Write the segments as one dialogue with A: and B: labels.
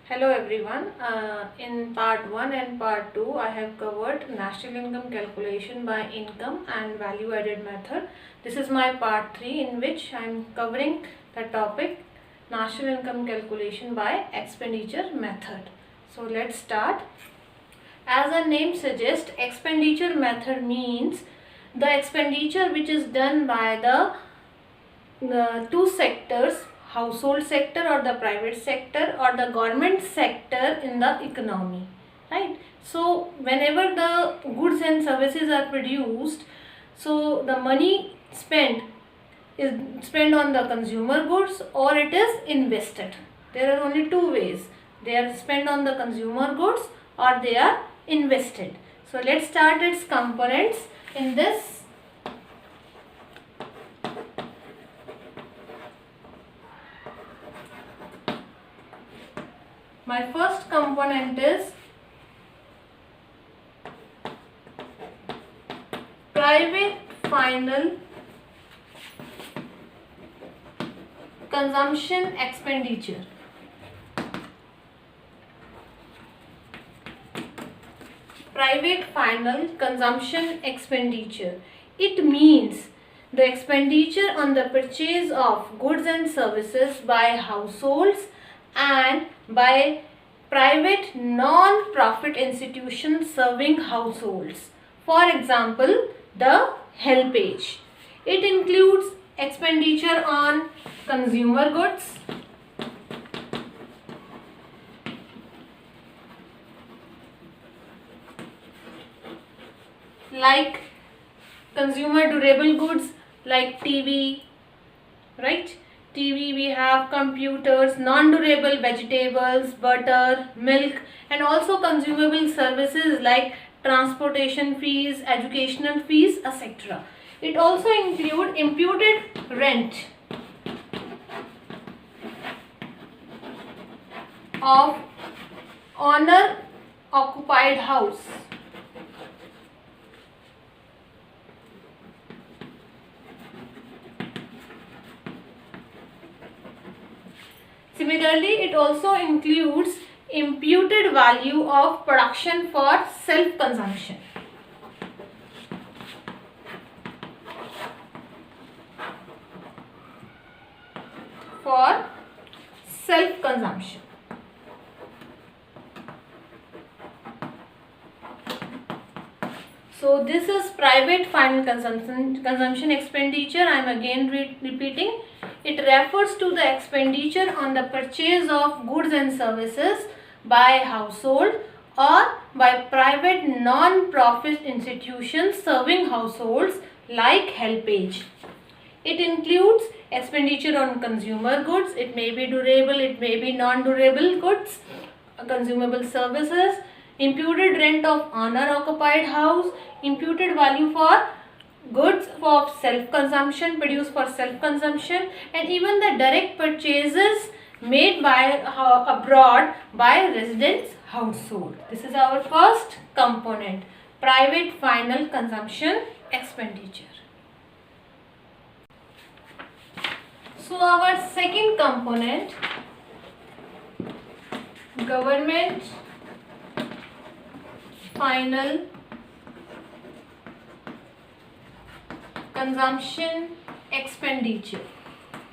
A: Hello everyone. In part 1 and part 2 I have covered national income calculation by income and value added method. This is my part 3 in which I am covering the topic national income calculation by expenditure method. So let's start. As the name suggests, expenditure method means the expenditure which is done by the two sectors, household sector or the private sector or the government sector in the economy, right? So whenever the goods and services are produced, so the money spent is spent on the consumer goods or it is invested. There are only two ways: they are spent on the consumer goods or they are invested. So let's start its components. In this, my first component is private final consumption expenditure. Private final consumption expenditure. It means the expenditure on the purchase of goods and services by households and by private non-profit institutions serving households. For example, the helpage. It includes expenditure on consumer goods, like consumer durable goods like TV, right? TV, we have computers, non-durable vegetables, butter, milk, and also consumable services like transportation fees, educational fees, etc. It also includes imputed rent of owner occupied house. Similarly, it also includes imputed value of production for self-consumption. For self-consumption. So this is private final consumption expenditure. I am again repeating. It refers to the expenditure on the purchase of goods and services by household or by private non-profit institutions serving households like helpage. It includes expenditure on consumer goods. It may be durable, it may be non-durable goods, consumable services, imputed rent of owner-occupied house, imputed value for goods for self-consumption, produced for self-consumption, and even the direct purchases made by abroad by residents' household. This is our first component, private final consumption expenditure. So our second component, government final consumption expenditure.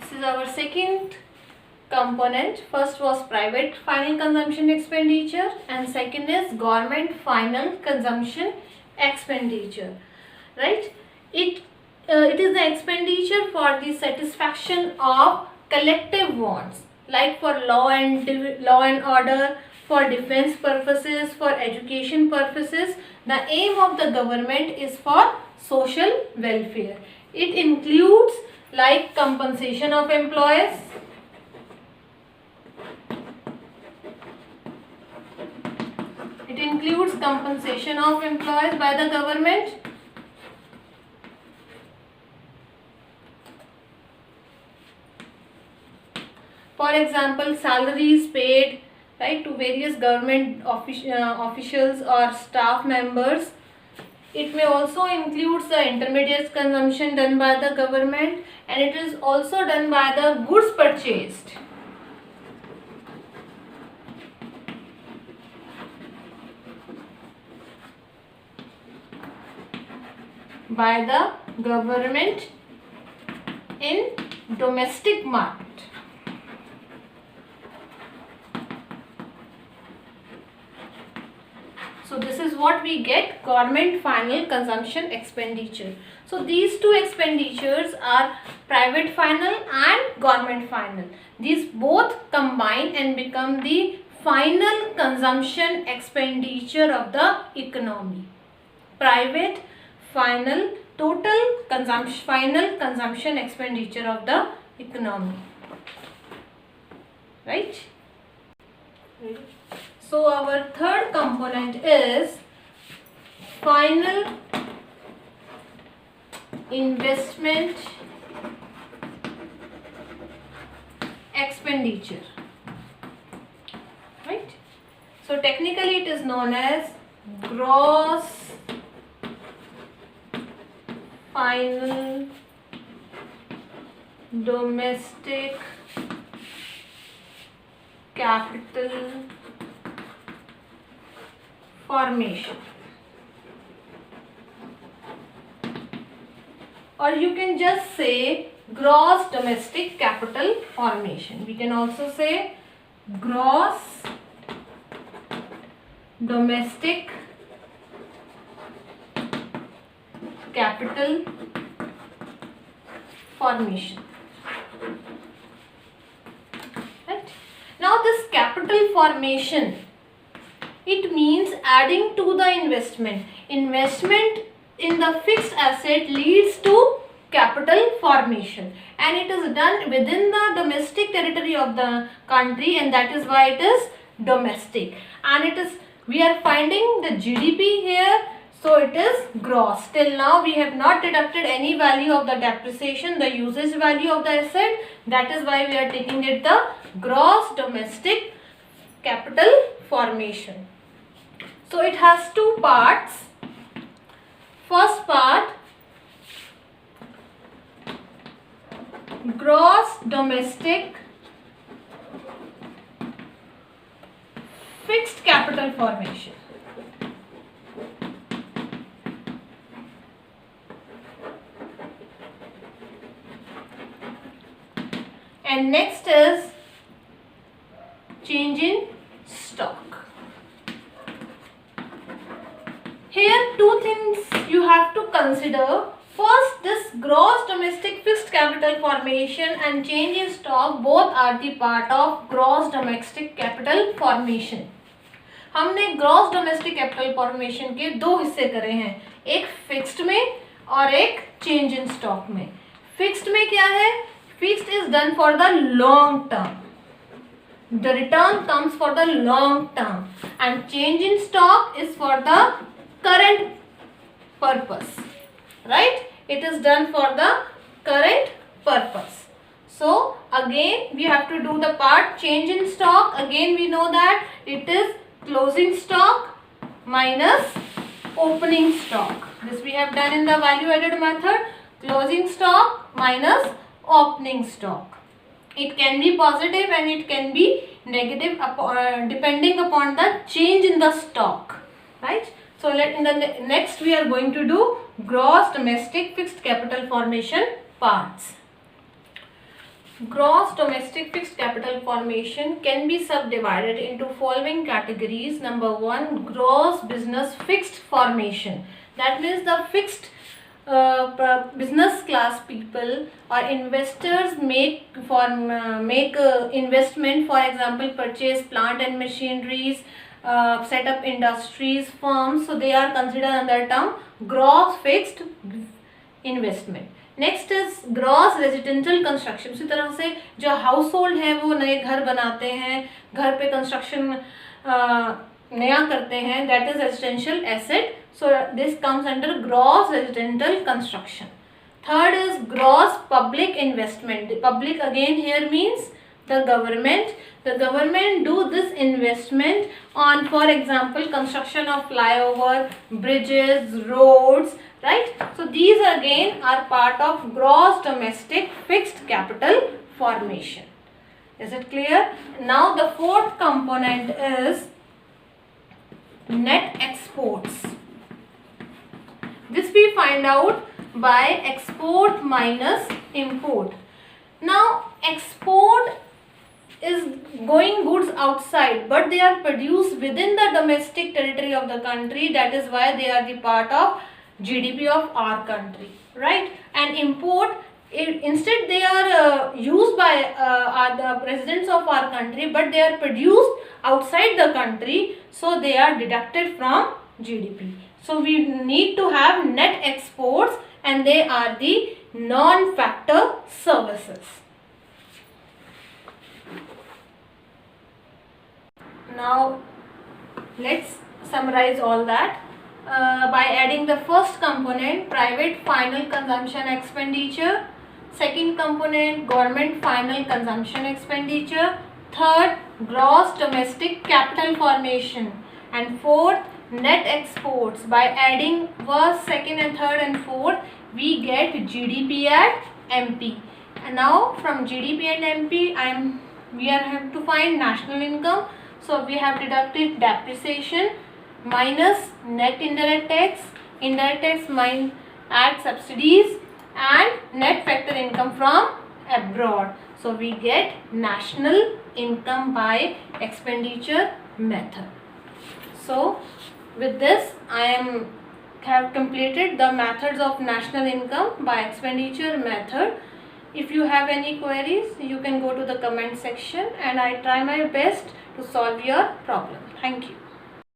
A: This is our second component. First was private final consumption expenditure and second is government final consumption expenditure, right? It is the expenditure for the satisfaction of collective wants, like for law and order, for defense purposes, for education purposes. The aim of the government is for social welfare. It includes like compensation of employees, by the government. For example, salaries paid, right, to various government officials or staff members. It may also include the intermediate consumption done by the government, and it is also done by the goods purchased. by the government in domestic market. So this is what we get, government final consumption expenditure. So these two expenditures are private final and government final. These both combine and become the final consumption expenditure of the economy. Private final total consumption, final consumption expenditure of the economy. Right? So our third component is final investment expenditure. Right? So technically it is known as gross final domestic capital formation, or you can just say gross domestic capital formation. We can also say gross domestic capital formation. Right? Now this capital formation, it means adding to the investment. Investment in the fixed asset leads to capital formation, and it is done within the domestic territory of the country, and that is why it is domestic. And it is, we are finding the GDP here, so it is gross. Till now we have not deducted any value of the depreciation, the usage value of the asset. That is why we are taking it the gross domestic capital formation. So it has two parts. First part, gross domestic fixed capital formation. And next is change in stock. Here two things you have to consider. First, this gross domestic fixed capital formation and change in stock both are the part of gross domestic capital formation. हमने gross domestic capital formation के दो हिस्से करे हैं, एक fixed में और एक change in stock में. Fixed में क्या है? Fixed is done for the long term. The return comes for the long term, and change in stock is for the current purpose. Right? It is done for the current purpose. So again we have to do the part change in stock. Again we know that it is closing stock minus opening stock. This we have done in the value added method. Closing stock minus opening stock. It can be positive and it can be negative depending upon the change in the stock. Right? So in the next we are going to do gross domestic fixed capital formation parts. Gross domestic fixed capital formation can be subdivided into following categories. Number 1, gross business fixed formation. That means the fixed business class people or investors make investment, for example purchase plant and machineries, set up industries, firms, so they are considered under term gross fixed investment. Next is gross residential construction. उसी तरह से जो house hold है वो नए घर बनाते हैं, घर पे कंस्ट्रक्शन नया करते हैं, that is residential asset. So this comes under gross residential construction. Third is gross public investment. Public again here means the government do this investment on, for example, construction of flyover, bridges, roads, right? So these again are part of gross domestic fixed capital formation. Is it clear? Now the fourth component is net exports. This we find out by export minus import. Now export is going goods outside, but they are produced within the domestic territory of the country. That is why they are the part of GDP of our country, right? And import, instead they are used by the residents of our country, but they are produced outside the country, so they are deducted from GDP. So we need to have net exports, and they are the non-factor services. Now let's summarize all that by adding the first component, private final consumption expenditure, second component, government final consumption expenditure, third, gross domestic capital formation, and fourth, net exports. By adding first, second and third and fourth, we get GDP and MP. And now from GDP and MP we have to find national income. So we have deducted depreciation minus net indirect tax minus add subsidies, and net factor income from abroad. So we get national income by expenditure method. So with this I have completed the methods of national income by expenditure method. If you have any queries, you can go to the comment section and I try my best to solve your problem. Thank you.